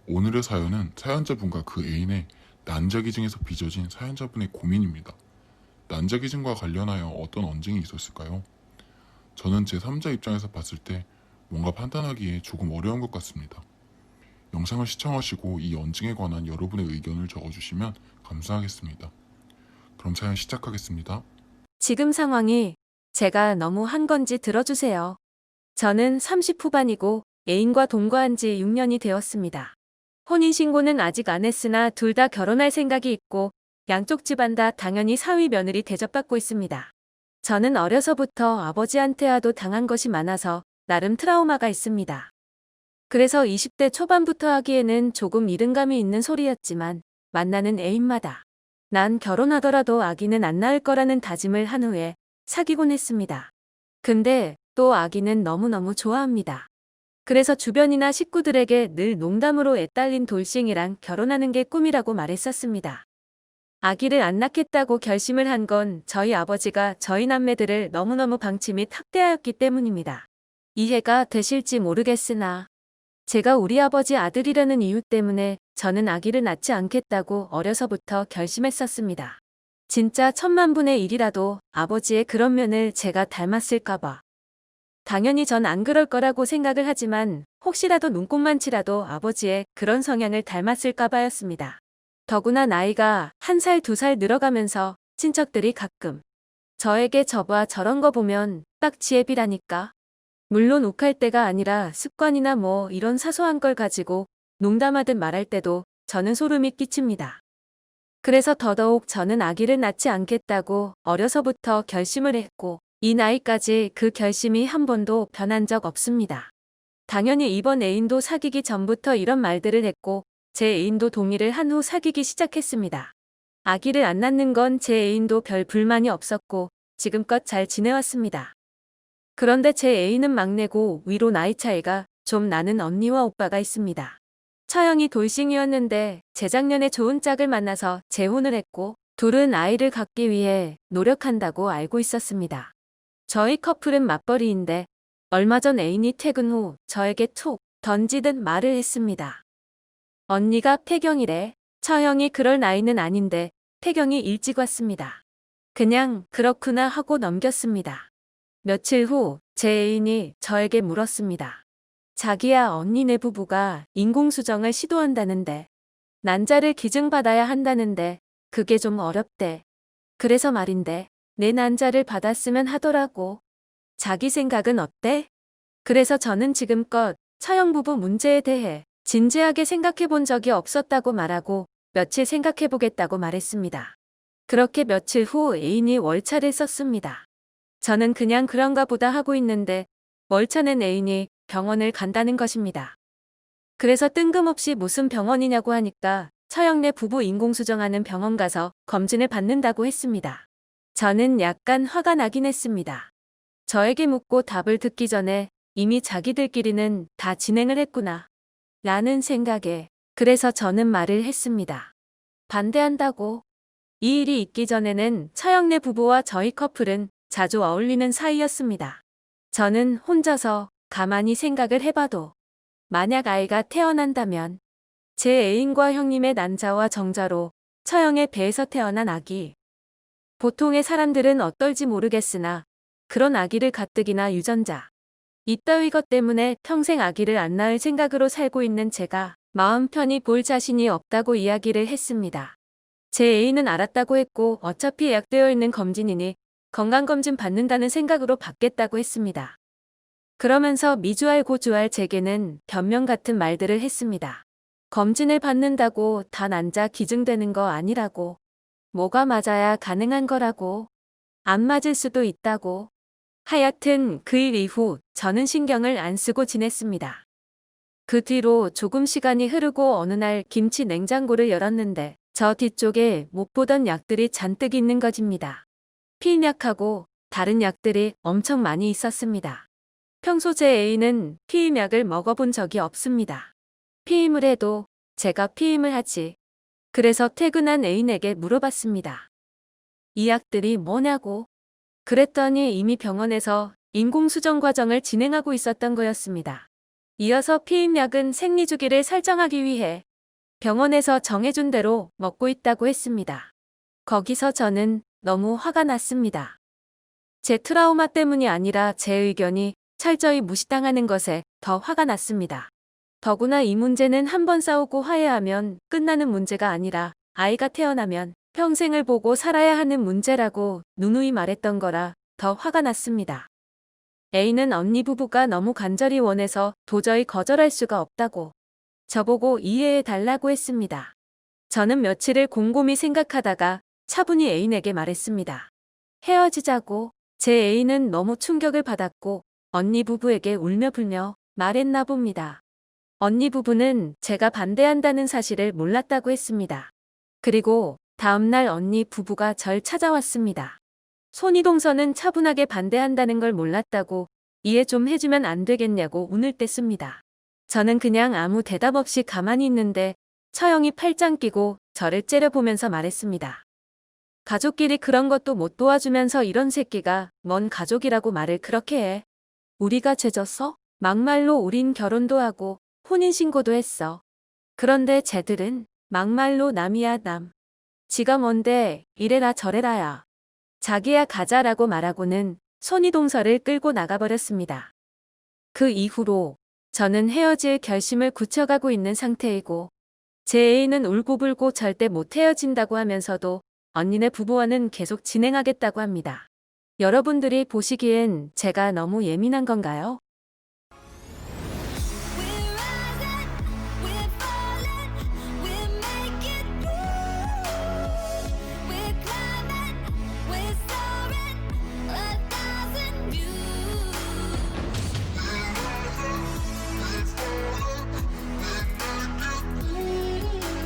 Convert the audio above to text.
오늘의 사연은 사연자분과 그 애인의 난자기증에서 빚어진 사연자분의 고민입니다. 난자기증과 관련하여 어떤 언쟁이 있었을까요? 저는 제3자 입장에서 봤을 때 뭔가 판단하기에 조금 어려운 것 같습니다. 영상을 시청하시고 이 언쟁에 관한 여러분의 의견을 적어주시면 감사하겠습니다. 그럼 사연 시작하겠습니다. 지금 상황이 제가 너무 한 건지 들어주세요. 저는 30 후반이고 애인과 동거한 지 6년이 되었습니다. 혼인신고는 아직 안 했으나 둘 다 결혼할 생각이 있고 양쪽 집안 다 당연히 사위 며느리 대접받고 있습니다. 저는 어려서부터 아버지한테와도 당한 것이 많아서 나름 트라우마가 있습니다. 그래서 20대 초반부터 하기에는 조금 이른감이 있는 소리였지만 만나는 애인마다 난 결혼하더라도 아기는 안 낳을 거라는 다짐을 한 후에 사귀곤 했습니다. 근데 또 아기는 너무너무 좋아합니다. 그래서 주변이나 식구들에게 늘 농담으로 애딸린 돌싱이랑 결혼하는 게 꿈이라고 말했었습니다. 아기를 안 낳겠다고 결심을 한 건 저희 아버지가 저희 남매들을 너무너무 방치 및 학대하였기 때문입니다. 이해가 되실지 모르겠으나 제가 우리 아버지 아들이라는 이유 때문에 저는 아기를 낳지 않겠다고 어려서부터 결심했었습니다. 진짜 천만분의 일이라도 아버지의 그런 면을 제가 닮았을까봐. 당연히 전 안 그럴 거라고 생각을 하지만 혹시라도 눈꼽만치라도 아버지의 그런 성향을 닮았을까봐였습니다. 더구나 나이가 1살, 2살 늘어가면서 친척들이 가끔 저에게 저봐 저런 거 보면 딱 지애비라니까. 물론 욱할 때가 아니라 습관이나 뭐 이런 사소한 걸 가지고 농담하듯 말할 때도 저는 소름이 끼칩니다. 그래서 더더욱 저는 아기를 낳지 않겠다고 어려서부터 결심을 했고 이 나이까지 그 결심이 한 번도 변한 적 없습니다. 당연히 이번 애인도 사귀기 전부터 이런 말들을 했고 제 애인도 동의를 한 후 사귀기 시작했습니다. 아기를 안 낳는 건 제 애인도 별 불만이 없었고 지금껏 잘 지내왔습니다. 그런데 제 애인은 막내고 위로 나이 차이가 좀 나는 언니와 오빠가 있습니다. 처형이 돌싱이었는데 재작년에 좋은 짝을 만나서 재혼을 했고 둘은 아이를 갖기 위해 노력한다고 알고 있었습니다. 저희 커플은 맞벌이인데 얼마 전 애인이 퇴근 후 저에게 툭 던지듯 말을 했습니다. 언니가 폐경이래. 처형이 그럴 나이는 아닌데 폐경이 일찍 왔습니다. 그냥 그렇구나 하고 넘겼습니다. 며칠 후 제 애인이 저에게 물었습니다. 자기야, 언니네 부부가 인공수정을 시도한다는데 난자를 기증받아야 한다는데 그게 좀 어렵대. 그래서 말인데 내 난자를 받았으면 하더라고. 자기 생각은 어때? 그래서 저는 지금껏 처형 부부 문제에 대해 진지하게 생각해 본 적이 없었다고 말하고 며칠 생각해 보겠다고 말했습니다. 그렇게 며칠 후 애인이 월차를 썼습니다. 저는 그냥 그런가 보다 하고 있는데 월차 낸 애인이 병원을 간다는 것입니다. 그래서 뜬금없이 무슨 병원이냐고 하니까 처형내 부부 인공수정하는 병원 가서 검진을 받는다고 했습니다. 저는 약간 화가 나긴 했습니다. 저에게 묻고 답을 듣기 전에 이미 자기들끼리는 다 진행을 했구나 라는 생각에 그래서 저는 말을 했습니다. 반대한다고. 이 일이 있기 전에는 처형내 부부와 저희 커플은 자주 어울리는 사이였습니다. 저는 혼자서 가만히 생각을 해봐도 만약 아이가 태어난다면 제 애인과 형님의 난자와 정자로 처형의 배에서 태어난 아기. 보통의 사람들은 어떨지 모르겠으나 그런 아기를 가뜩이나 유전자 이따위 것 때문에 평생 아기를 안 낳을 생각으로 살고 있는 제가 마음 편히 볼 자신이 없다고 이야기를 했습니다. 제 애인은 알았다고 했고 어차피 예약되어 있는 검진이니 건강검진 받는다는 생각으로 받겠다고 했습니다. 그러면서 미주알 고주알 제게는 변명 같은 말들을 했습니다. 검진을 받는다고 다 난자 기증되는 거 아니라고. 뭐가 맞아야 가능한 거라고. 안 맞을 수도 있다고. 하여튼 그 일 이후 저는 신경을 안 쓰고 지냈습니다. 그 뒤로 조금 시간이 흐르고 어느 날 김치 냉장고를 열었는데 저 뒤쪽에 못 보던 약들이 잔뜩 있는 것입니다. 피임약하고 다른 약들이 엄청 많이 있었습니다. 평소 제 애인은 피임약을 먹어본 적이 없습니다. 피임을 해도 제가 피임을 하지. 그래서 퇴근한 애인에게 물어봤습니다. 이 약들이 뭐냐고. 그랬더니 이미 병원에서 인공수정 과정을 진행하고 있었던 거였습니다. 이어서 피임약은 생리주기를 설정하기 위해 병원에서 정해준 대로 먹고 있다고 했습니다. 거기서 저는 너무 화가 났습니다. 제 트라우마 때문이 아니라 제 의견이 철저히 무시당하는 것에 더 화가 났습니다. 더구나 이 문제는 한 번 싸우고 화해하면 끝나는 문제가 아니라 아이가 태어나면 평생을 보고 살아야 하는 문제라고 누누이 말했던 거라 더 화가 났습니다. A는 언니 부부가 너무 간절히 원해서 도저히 거절할 수가 없다고 저보고 이해해 달라고 했습니다. 저는 며칠을 곰곰이 생각하다가 차분히 애인에게 말했습니다. 헤어지자고. 제 애인은 너무 충격을 받았고 언니 부부에게 울며 불며 말했나 봅니다. 언니 부부는 제가 반대한다는 사실을 몰랐다고 했습니다. 그리고 다음날 언니 부부가 절 찾아왔습니다. 손이동서는 차분하게 반대한다는 걸 몰랐다고 이해 좀 해주면 안 되겠냐고 운을 뗐습니다. 저는 그냥 아무 대답 없이 가만히 있는데 처형이 팔짱 끼고 저를 째려보면서 말했습니다. 가족끼리 그런 것도 못 도와주면서 이런 새끼가 뭔 가족이라고 말을 그렇게 해. 우리가 죄졌어? 막말로 우린 결혼도 하고 혼인신고도 했어. 그런데 쟤들은 막말로 남이야 남. 지가 뭔데 이래라 저래라야. 자기야 가자라고 말하고는 손이동서를 끌고 나가버렸습니다. 그 이후로 저는 헤어질 결심을 굳혀가고 있는 상태이고 제 애인은 울고불고 절대 못 헤어진다고 하면서도 언니네 부부와는 계속 진행하겠다고 합니다. 여러분들이 보시기엔 제가 너무 예민한 건가요?